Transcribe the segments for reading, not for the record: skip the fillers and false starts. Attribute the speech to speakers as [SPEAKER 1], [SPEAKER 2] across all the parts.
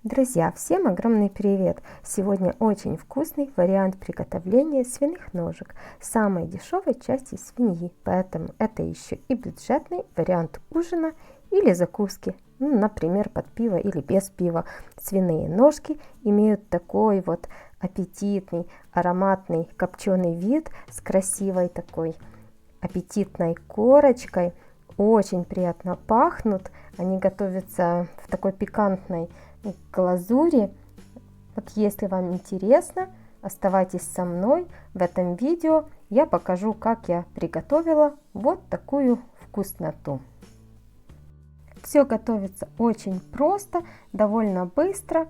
[SPEAKER 1] Друзья, всем огромный привет! Сегодня очень вкусный вариант приготовления свиных ножек, самой дешевой части свиньи, поэтому это еще и бюджетный вариант ужина или закуски, например, под пиво или без пива. Свиные ножки имеют такой вот аппетитный, ароматный копченый вид с красивой такой аппетитной корочкой, очень приятно пахнут, они готовятся в такой пикантной глазури. Вот если вам интересно, оставайтесь со мной. В этом видео я покажу, как я приготовила вот такую вкусноту. Все готовится очень просто, довольно быстро.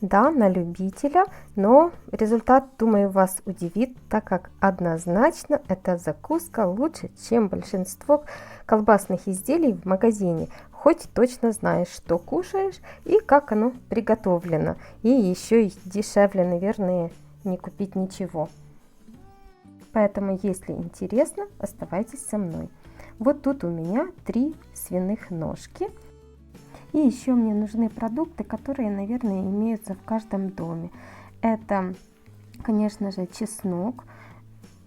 [SPEAKER 1] Да, на любителя, но результат, думаю, вас удивит, так как однозначно эта закуска лучше, чем большинство колбасных изделий в магазине. Хоть точно знаешь, что кушаешь и как оно приготовлено. И еще и дешевле, наверное, не купить ничего. Поэтому, если интересно, оставайтесь со мной. Вот тут у меня 3 свиных ножки. И еще мне нужны продукты, которые, наверное, имеются в каждом доме. Это, конечно же, чеснок.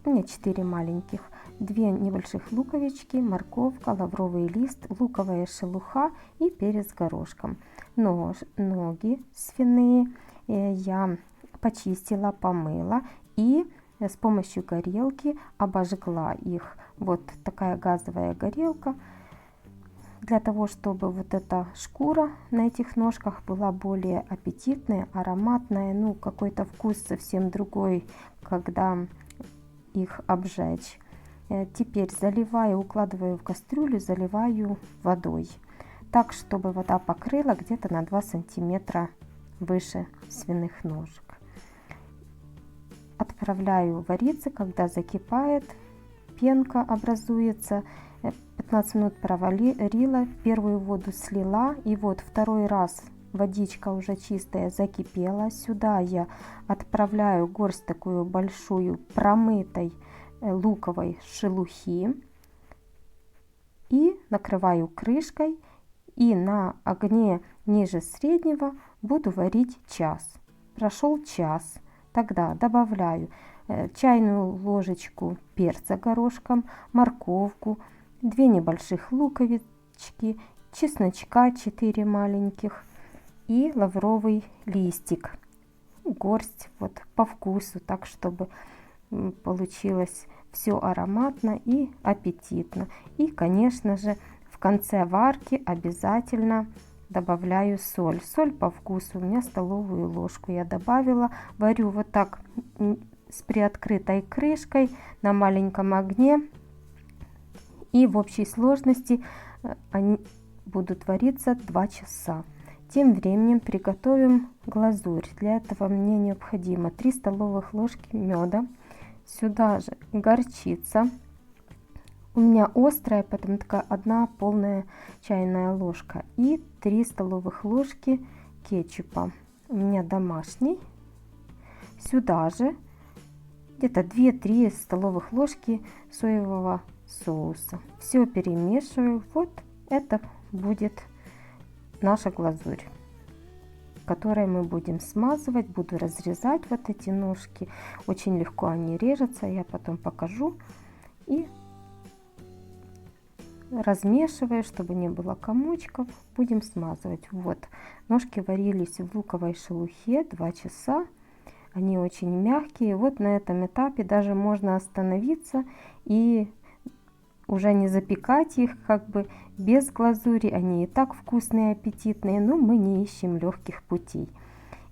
[SPEAKER 1] У меня 4 маленьких. 2 небольших луковички, морковка, лавровый лист, луковая шелуха и перец горошком. Ноги свиные я почистила, помыла и с помощью горелки обожгла их. Вот такая газовая горелка. Для того, чтобы вот эта шкура на этих ножках была более аппетитная, ароматная, ну какой-то вкус совсем другой, когда их обжечь. Теперь заливаю, укладываю в кастрюлю, заливаю водой, так, чтобы вода покрыла где-то на 2 сантиметра выше свиных ножек. Отправляю вариться, когда закипает, пенка образуется. 15 минут проварила, первую воду слила, и вот второй раз водичка уже чистая закипела. Сюда я отправляю горсть такую большую промытой луковой шелухи и накрываю крышкой, и на огне ниже среднего буду варить час. Прошел час, тогда добавляю чайную ложечку перца горошком, морковку, 2 небольших луковички, чесночка 4 маленьких и лавровый листик, горсть вот по вкусу, так чтобы получилось все ароматно и аппетитно. И, конечно же, в конце варки обязательно добавляю соль. Соль по вкусу, у меня столовую ложку я добавила. Варю вот так с приоткрытой крышкой на маленьком огне. И в общей сложности они будут вариться 2 часа. Тем временем приготовим глазурь. Для этого мне необходимо 3 столовых ложки меда. Сюда же горчица. У меня острая, поэтому такая 1 полная чайная ложка. И 3 столовых ложки кетчупа. У меня домашний. Сюда же где-то 2-3 столовых ложки соевого соуса. Все перемешиваю. Вот это будет наша глазурь, которой мы будем смазывать. Буду разрезать вот эти ножки. Очень легко они режутся, я потом покажу. И размешивая, чтобы не было комочков, будем смазывать. Вот, ножки варились в луковой шелухе 2 часа. Они очень мягкие. Вот на этом этапе даже можно остановиться и уже не запекать их как бы без глазури. Они и так вкусные, аппетитные, но мы не ищем легких путей.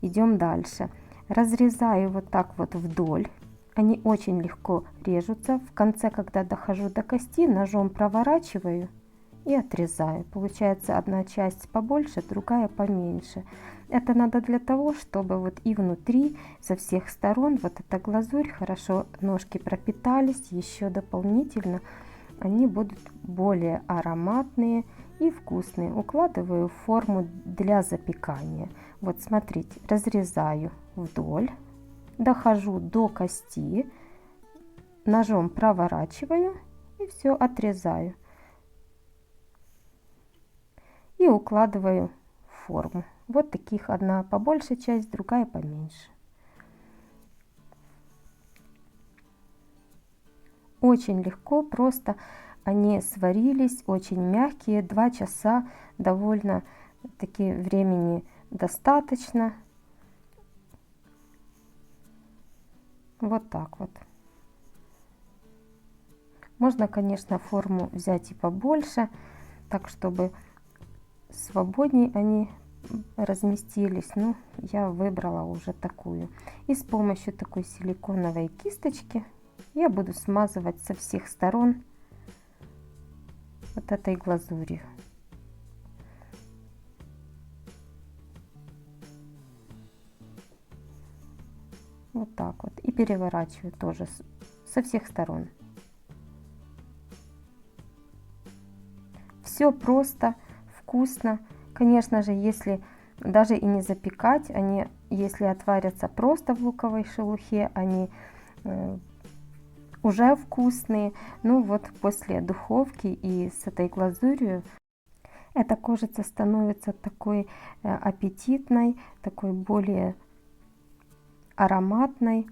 [SPEAKER 1] Идем дальше. Разрезаю вот так вот вдоль. Они очень легко режутся. В конце, когда дохожу до кости, ножом проворачиваю и отрезаю. Получается одна часть побольше, другая поменьше. Это надо для того, чтобы вот и внутри, со всех сторон, вот эта глазурь, хорошо ножки пропитались, еще дополнительно они будут более ароматные и вкусные. Укладываю в форму для запекания. Вот смотрите, разрезаю вдоль, дохожу до кости, ножом проворачиваю и все отрезаю. И укладываю в форму. Вот таких одна побольше часть, другая поменьше. Очень легко, просто они сварились, очень мягкие, 2 часа, довольно таки времени достаточно. Вот так вот. Можно, конечно, форму взять и побольше, так чтобы свободней они разместились. Но я выбрала уже такую. И с помощью такой силиконовой кисточки я буду смазывать со всех сторон вот этой глазурью. Вот так вот. И переворачиваю тоже со всех сторон. Все просто, вкусно. Конечно же, если даже и не запекать, они, если отварятся просто в луковой шелухе, они уже вкусные. Ну вот после духовки и с этой глазурью эта кожица становится такой аппетитной, такой более ароматной.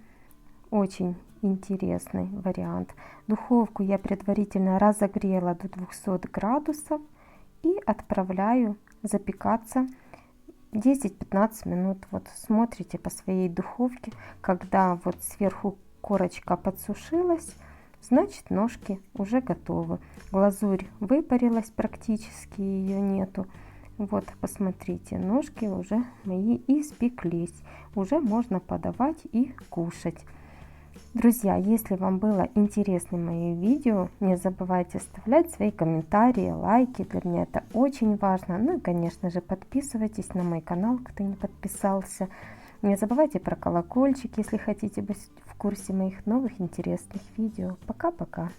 [SPEAKER 1] Очень интересный вариант. Духовку я предварительно разогрела до 200 градусов и отправляю запекаться 10-15 минут. Вот смотрите по своей духовке, когда вот сверху корочка подсушилась, значит ножки уже готовы. Глазурь выпарилась практически, ее нету. Вот посмотрите, ножки уже мои испеклись, уже можно подавать и кушать. Друзья, если вам было интересно мое видео, не забывайте оставлять свои комментарии, лайки, для меня это очень важно. Ну и, конечно же, подписывайтесь на мой канал, кто не подписался. Не забывайте про колокольчик, если хотите быть в курсе моих новых интересных видео. Пока-пока!